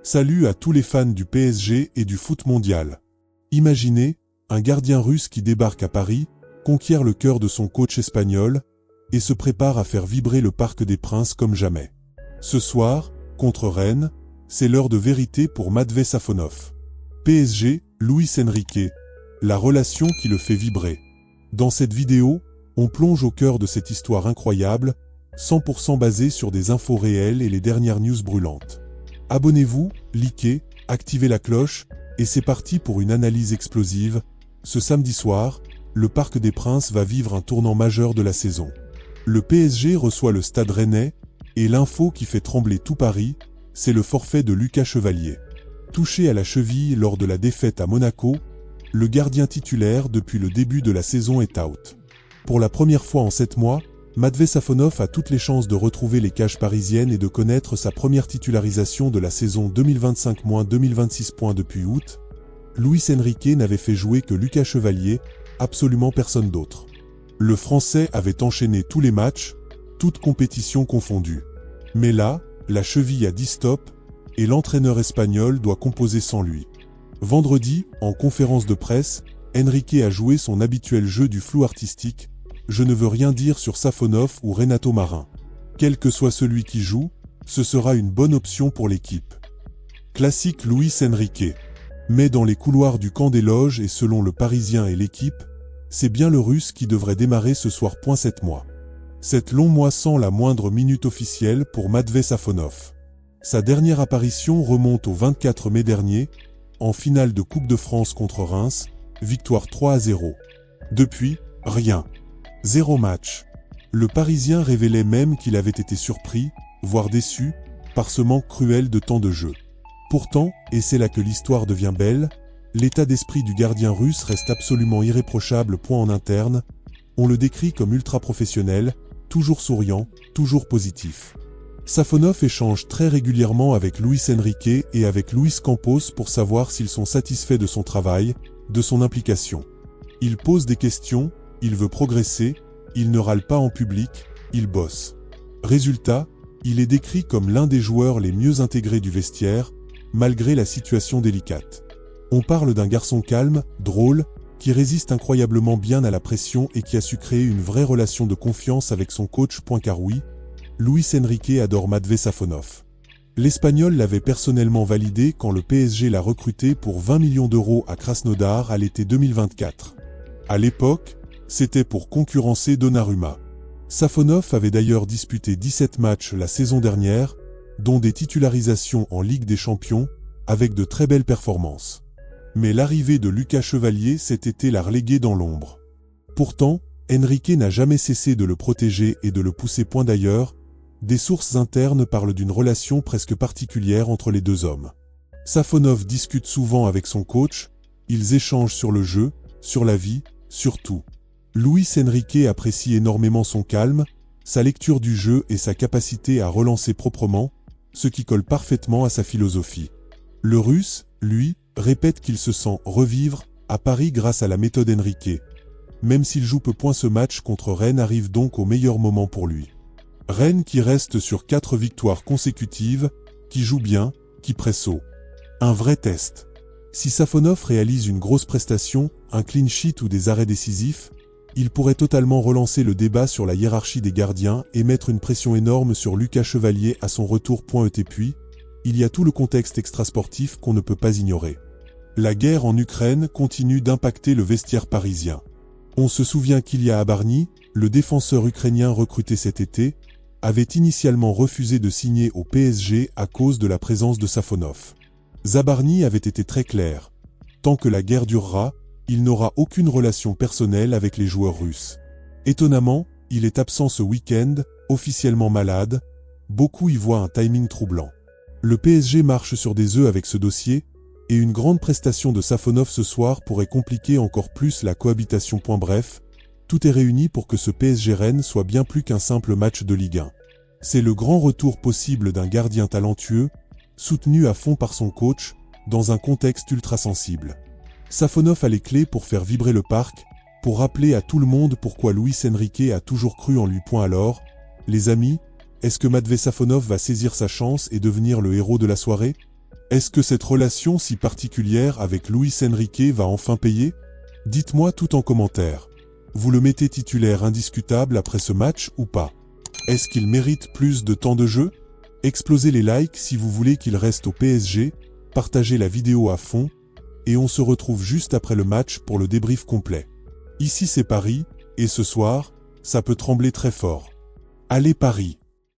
Salut à tous les fans du PSG et du foot mondial. Imaginez, un gardien russe qui débarque à Paris, conquiert le cœur de son coach espagnol et se prépare à faire vibrer le Parc des Princes comme jamais. Ce soir, contre Rennes, c'est l'heure de vérité pour Matvei Safonov. PSG, Luis Enrique, la relation qui le fait vibrer. Dans cette vidéo, on plonge au cœur de cette histoire incroyable, 100% basée sur des infos réelles et les dernières news brûlantes. Abonnez-vous, likez, activez la cloche, et c'est parti pour une analyse explosive. Ce samedi soir, le Parc des Princes va vivre un tournant majeur de la saison. Le PSG reçoit le Stade Rennais, et l'info qui fait trembler tout Paris, c'est le forfait de Lucas Chevalier. Touché à la cheville lors de la défaite à Monaco, le gardien titulaire depuis le début de la saison est out. Pour la première fois en 7 mois, Matvei Safonov a toutes les chances de retrouver les cages parisiennes et de connaître sa première titularisation de la saison 2025-2026. Depuis août, Luis Enrique n'avait fait jouer que Lucas Chevalier, absolument personne d'autre. Le Français avait enchaîné tous les matchs, toutes compétitions confondues. Mais là, la cheville a dit stop, et l'entraîneur espagnol doit composer sans lui. Vendredi, en conférence de presse, Enrique a joué son habituel jeu du flou artistique. Je ne veux rien dire sur Safonov ou Renato Marin. Quel que soit celui qui joue, ce sera une bonne option pour l'équipe. Classique Luis Enrique. Mais dans les couloirs du camp des loges et selon le Parisien et l'équipe, c'est bien le Russe qui devrait démarrer ce soir. 7 mois. 7 longs mois sans la moindre minute officielle pour Matvei Safonov. Sa dernière apparition remonte au 24 mai dernier, en finale de Coupe de France contre Reims, victoire 3-0. Depuis, rien. 0 match. Le Parisien révélait même qu'il avait été surpris, voire déçu, par ce manque cruel de temps de jeu. Pourtant, et c'est là que l'histoire devient belle, l'état d'esprit du gardien russe reste absolument irréprochable. En interne, on le décrit comme ultra professionnel, toujours souriant, toujours positif. Safonov échange très régulièrement avec Luis Enrique et avec Luis Campos pour savoir s'ils sont satisfaits de son travail, de son implication. Il pose des questions, il veut progresser, il ne râle pas en public, il bosse. Résultat, il est décrit comme l'un des joueurs les mieux intégrés du vestiaire, malgré la situation délicate. On parle d'un garçon calme, drôle, qui résiste incroyablement bien à la pression et qui a su créer une vraie relation de confiance avec son coach. Car oui, Luis Enrique adore Matvei Safonov. L'Espagnol l'avait personnellement validé quand le PSG l'a recruté pour 20 millions d'euros à Krasnodar à l'été 2024. À l'époque, c'était pour concurrencer Donnarumma. Safonov avait d'ailleurs disputé 17 matchs la saison dernière, dont des titularisations en Ligue des Champions, avec de très belles performances. Mais l'arrivée de Lucas Chevalier cet été l'a relégué dans l'ombre. Pourtant, Enrique n'a jamais cessé de le protéger et de le pousser. D'ailleurs, des sources internes parlent d'une relation presque particulière entre les deux hommes. Safonov discute souvent avec son coach, ils échangent sur le jeu, sur la vie, sur tout. Luis Enrique apprécie énormément son calme, sa lecture du jeu et sa capacité à relancer proprement, ce qui colle parfaitement à sa philosophie. Le Russe, lui, répète qu'il se sent revivre à Paris grâce à la méthode Enrique. Même s'il joue peu. Ce match contre Rennes arrive donc au meilleur moment pour lui. Rennes qui reste sur 4 victoires consécutives, qui joue bien, qui presse haut. Un vrai test. Si Safonov réalise une grosse prestation, un clean sheet ou des arrêts décisifs, il pourrait totalement relancer le débat sur la hiérarchie des gardiens et mettre une pression énorme sur Lucas Chevalier à son retour. Et puis, il y a tout le contexte extrasportif qu'on ne peut pas ignorer. La guerre en Ukraine continue d'impacter le vestiaire parisien. On se souvient qu'Ilya Zabarny, le défenseur ukrainien recruté cet été, avait initialement refusé de signer au PSG à cause de la présence de Safonov. Zabarny avait été très clair. Tant que la guerre durera, il n'aura aucune relation personnelle avec les joueurs russes. Étonnamment, il est absent ce week-end, officiellement malade. Beaucoup y voient un timing troublant. Le PSG marche sur des œufs avec ce dossier, et une grande prestation de Safonov ce soir pourrait compliquer encore plus la cohabitation. Bref, tout est réuni pour que ce PSG Rennes soit bien plus qu'un simple match de Ligue 1. C'est le grand retour possible d'un gardien talentueux, soutenu à fond par son coach, dans un contexte ultra sensible. Safonov a les clés pour faire vibrer le parc, pour rappeler à tout le monde pourquoi Luis Enrique a toujours cru en lui. Alors, les amis, est-ce que Matvei Safonov va saisir sa chance et devenir le héros de la soirée ? Est-ce que cette relation si particulière avec Luis Enrique va enfin payer? Dites-moi tout en commentaire. Vous le mettez titulaire indiscutable après ce match ou pas? Est-ce qu'il mérite plus de temps de jeu? Explosez les likes si vous voulez qu'il reste au PSG, partagez la vidéo à fond, et on se retrouve juste après le match pour le débrief complet. Ici c'est Paris, et ce soir, ça peut trembler très fort. Allez Paris!